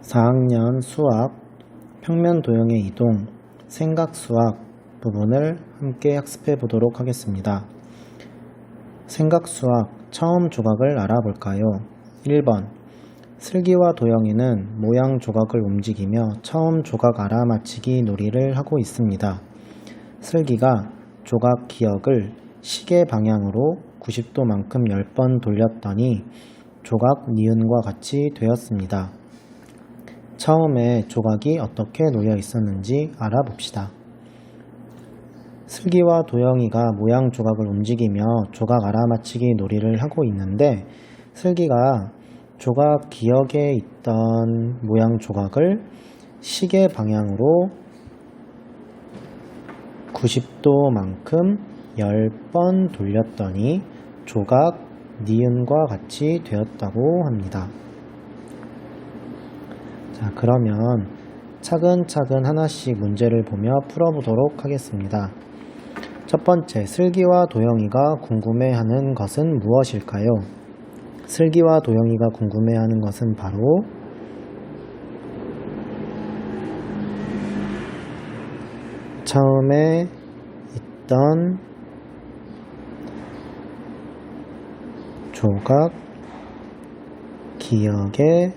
4학년 수학 평면 도형의 이동, 생각 수학 부분을 함께 학습해 보도록 하겠습니다. 생각 수학 처음 조각을 알아볼까요? 1번 슬기와 도영이는 모양 조각을 움직이며 처음 조각 알아맞히기 놀이를 하고 있습니다. 슬기가 조각 기역을 시계 방향으로 90도만큼 10번 돌렸더니 조각 니은과 같이 되었습니다. 처음에 조각이 어떻게 놓여 있었는지 알아봅시다. 슬기와 도영이가 모양 조각을 움직이며 조각 알아맞히기 놀이를 하고 있는데, 슬기가 조각 기역에 있던 모양 조각을 시계 방향으로 90도만큼 10번 돌렸더니 조각 니은과 같이 되었다고 합니다. 자, 그러면 차근차근 하나씩 문제를 보며 풀어보도록 하겠습니다. 첫 번째, 슬기와 도영이가 궁금해하는 것은 무엇일까요? 슬기와 도영이가 궁금해하는 것은 바로 처음에 있던 조각 기역의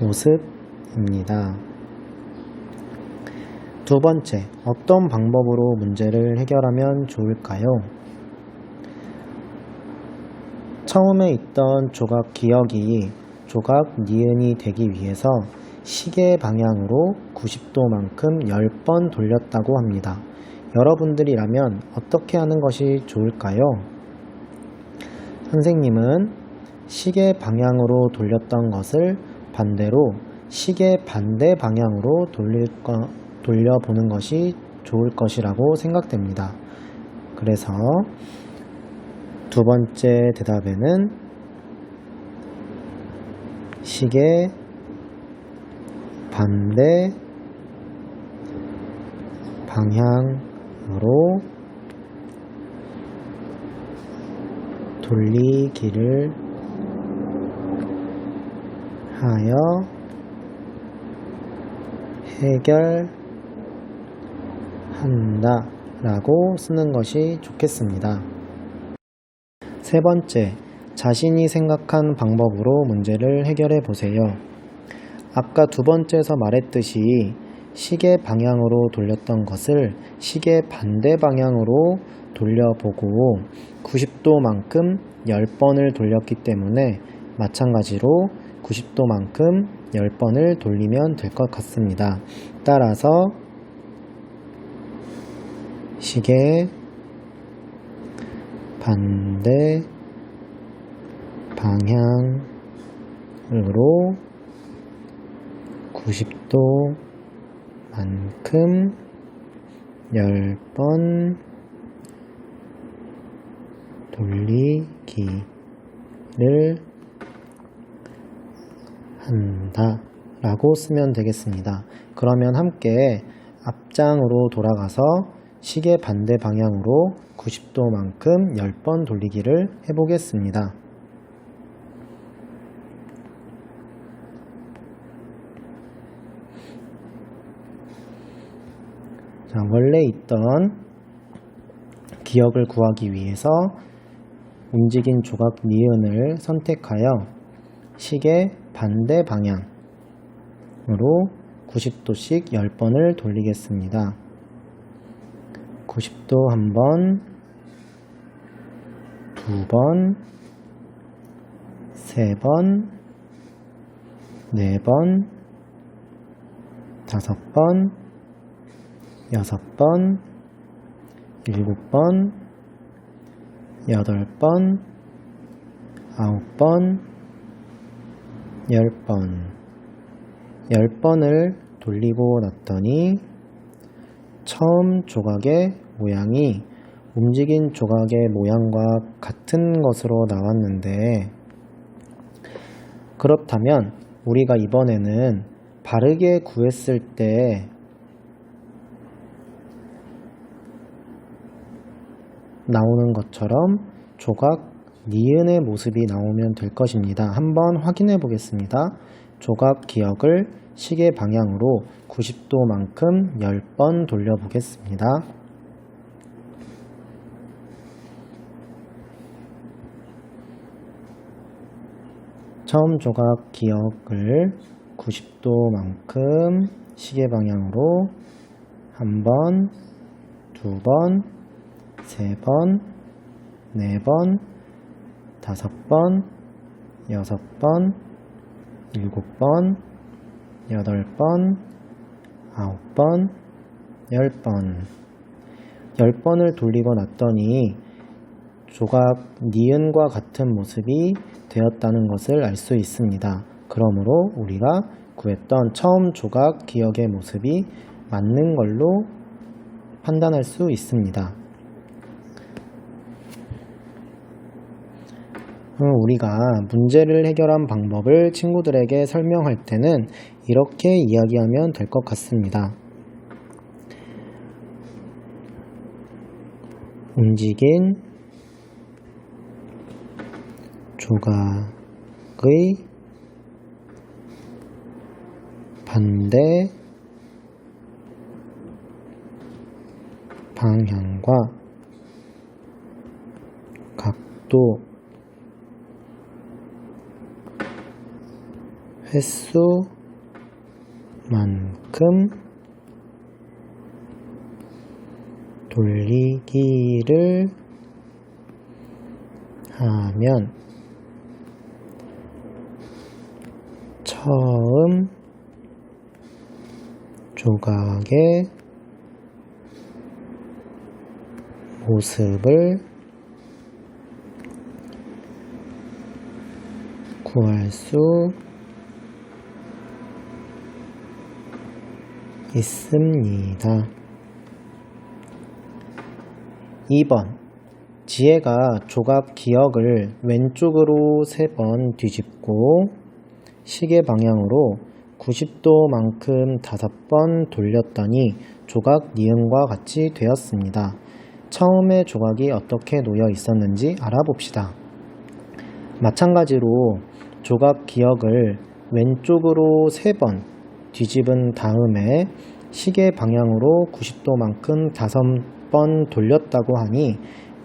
모습입니다. 두 번째, 어떤 방법으로 문제를 해결하면 좋을까요? 처음에 있던 조각 기역이 조각 니은이 되기 위해서 시계 방향으로 90도만큼 10번 돌렸다고 합니다. 여러분들이라면 어떻게 하는 것이 좋을까요? 선생님은 시계 방향으로 돌렸던 것을 반대로 시계 반대 방향으로 돌려보는 것이 좋을 것이라고 생각됩니다. 그래서 두 번째 대답에는 시계 반대 방향으로 돌리기를 하여 해결한다 라고 쓰는 것이 좋겠습니다. 세 번째, 자신이 생각한 방법으로 문제를 해결해 보세요. 아까 두 번째에서 말했듯이 시계 방향으로 돌렸던 것을 시계 반대 방향으로 돌려보고 90도만큼 10번을 돌렸기 때문에 마찬가지로 90도만큼 10번을 돌리면 될 것 같습니다. 따라서 시계 반대 방향으로 90도만큼 10번 돌리기를 한다 라고 쓰면 되겠습니다. 그러면 함께 앞장으로 돌아가서 시계 반대 방향으로 90도만큼 10번 돌리기를 해보겠습니다. 자, 원래 있던 기역을 구하기 위해서 움직인 조각 니은을 선택하여 시계 반대 방향으로 90도씩 10번을 돌리겠습니다. 90도 한 번, 두 번, 세 번, 네 번, 다섯 번, 여섯 번, 일곱 번, 여덟 번, 아홉 번, 10번. 10번을 돌리고 났더니 처음 조각의 모양이 움직인 조각의 모양과 같은 것으로 나왔는데, 그렇다면 우리가 이번에는 바르게 구했을 때 나오는 것처럼 조각 니은의 모습이 나오면 될 것입니다. 한번 확인해 보겠습니다. 조각 기역을 시계 방향으로 90도만큼 10번 돌려보겠습니다. 처음 조각 기역을 90도만큼 시계 방향으로 한 번, 두 번, 세 번, 네 번, 다섯 번, 여섯 번, 일곱 번, 여덟 번, 아홉 번, 10번. 10번을 돌리고 났더니 조각 니은과 같은 모습이 되었다는 것을 알 수 있습니다. 그러므로 우리가 구했던 처음 조각 기역의 모습이 맞는 걸로 판단할 수 있습니다. 우리가 문제를 해결한 방법을 친구들에게 설명할 때는 이렇게 이야기하면 될 것 같습니다. 움직인 조각의 반대 방향과 각도, 횟수만큼 돌리기를 하면 처음 조각의 모습을 구할 수 있습니다. 2번. 지혜가 조각 기역을 왼쪽으로 3번 뒤집고 시계 방향으로 90도만큼 5번 돌렸더니 조각 니은과 같이 되었습니다. 처음에 조각이 어떻게 놓여 있었는지 알아봅시다. 마찬가지로 조각 기역을 왼쪽으로 3번 뒤집은 다음에 시계 방향으로 90도만큼 5번 돌렸다고 하니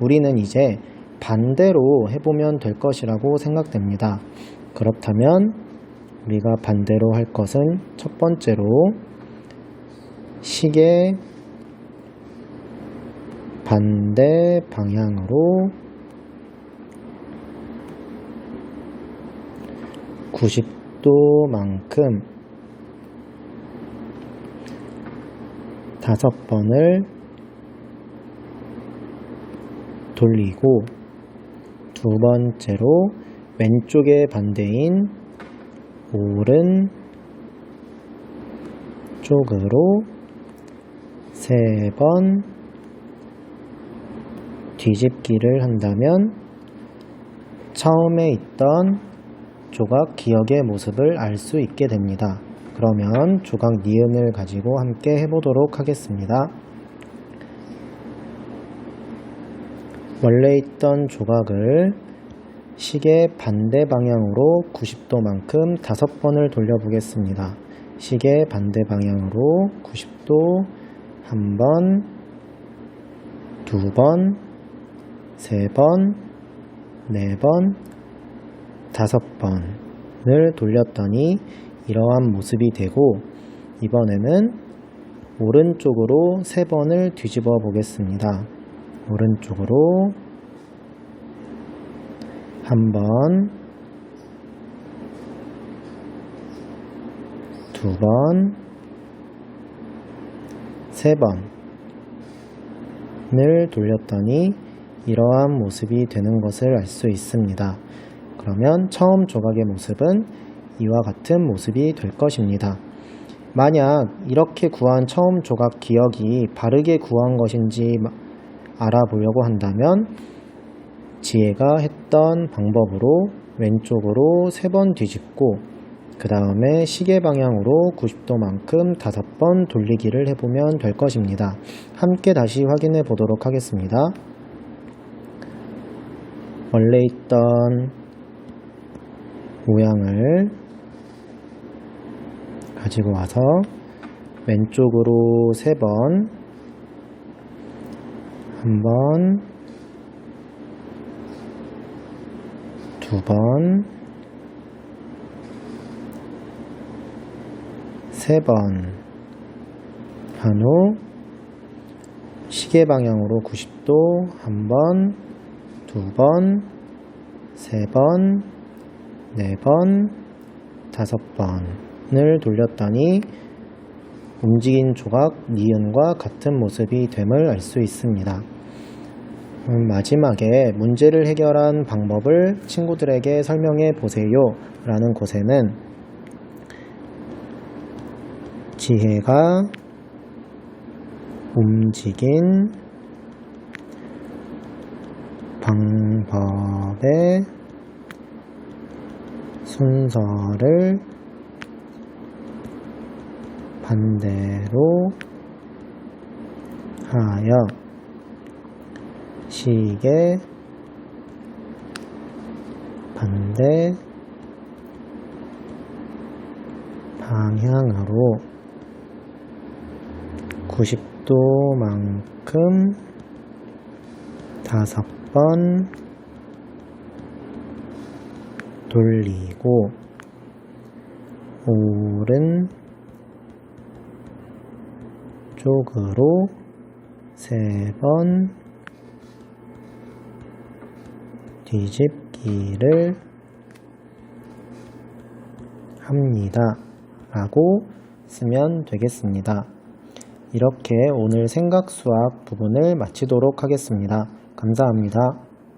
우리는 이제 반대로 해보면 될 것이라고 생각됩니다. 그렇다면 우리가 반대로 할 것은 첫 번째로 시계 반대 방향으로 90도만큼 5번을 돌리고 두 번째로 왼쪽의 반대인 오른쪽으로 3번 뒤집기를 한다면 처음에 있던 조각 기역의 모습을 알 수 있게 됩니다. 그러면 조각 니은을 가지고 함께 해보도록 하겠습니다. 원래 있던 조각을 시계 반대 방향으로 90도만큼 5번을 돌려보겠습니다. 시계 반대 방향으로 90도 1번, 2번, 3번, 4번, 5번을 돌렸더니 이러한 모습이 되고 이번에는 오른쪽으로 3번을 뒤집어 보겠습니다. 오른쪽으로 1번, 2번, 3번을 돌렸더니 이러한 모습이 되는 것을 알 수 있습니다. 그러면 처음 조각의 모습은 이와 같은 모습이 될 것입니다. 만약 이렇게 구한 처음 조각 기역이 바르게 구한 것인지 알아보려고 한다면 지혜가 했던 방법으로 왼쪽으로 3번 뒤집고 그 다음에 시계 방향으로 90도만큼 5번 돌리기를 해보면 될 것입니다. 함께 다시 확인해 보도록 하겠습니다. 원래 있던 모양을 가지고 와서 왼쪽으로 3번, 한 번, 2번, 3번 한 후 시계 방향으로 90도 한 번, 2번, 3번, 4번, 5번을 돌렸더니 움직인 조각 니은과 같은 모습이 됨을 알 수 있습니다. 마지막에 문제를 해결한 방법을 친구들에게 설명해 보세요 라는 곳에는 지혜가 움직인 방법의 순서를 반대로 하여 시계 반대 방향으로 90도만큼 5번 돌리고 오른쪽으로 3번 뒤집기를 합니다. 라고 쓰면 되겠습니다. 이렇게 오늘 생각 수학 부분을 마치도록 하겠습니다. 감사합니다.